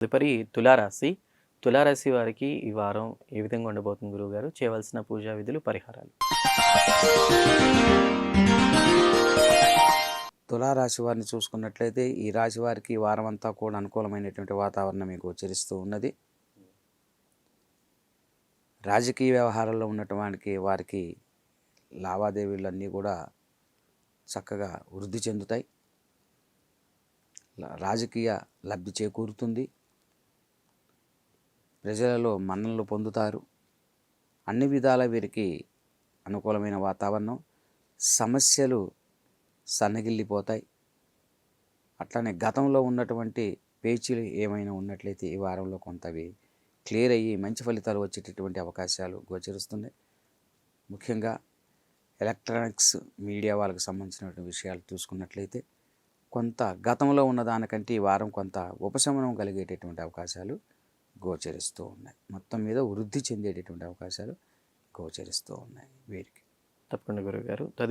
తదుపరి తులారాశి. తులారాశి వారికి ఈ వారం ఏ విధంగా ఉండబోతుంది గురువుగారు? చేయవలసిన పూజా విధులు, పరిహారాలు. తులారాశి వారిని చూసుకున్నట్లయితే ఈ రాశి వారికి ఈ వారం అంతా కూడా అనుకూలమైనటువంటి వాతావరణం గోచరిస్తూ ఉన్నది. రాజకీయ వ్యవహారాల్లో ఉన్నటువంటి వారికి లావాదేవీలన్నీ కూడా చక్కగా వృద్ధి చెందుతాయి. రాజకీయ లబ్ధి చేకూరుతుంది. ప్రజలలో మన్ననలు పొందుతారు. అన్ని విధాల వీరికి అనుకూలమైన వాతావరణం. సమస్యలు సన్నగిల్లిపోతాయి. అట్లానే గతంలో ఉన్నటువంటి పేచీలు ఏమైనా ఉన్నట్లయితే ఈ వారంలో కొంతవి క్లియర్ అయ్యి మంచి ఫలితాలు వచ్చేటటువంటి అవకాశాలు గోచరిస్తున్నాయి. ముఖ్యంగా ఎలక్ట్రానిక్స్ మీడియా వాళ్ళకి సంబంధించినటువంటి విషయాలు చూసుకున్నట్లయితే కొంత గతంలో ఉన్నదానికంటే ఈ వారం కొంత ఉపశమనం కలిగేటటువంటి అవకాశాలు గోచరిస్తూ ఉన్నాయి. మొత్తం మీద వృద్ధి చెందేటటువంటి అవకాశాలు గోచరిస్తూ ఉన్నాయి వీరికి. తప్పకుండా గురువుగారు.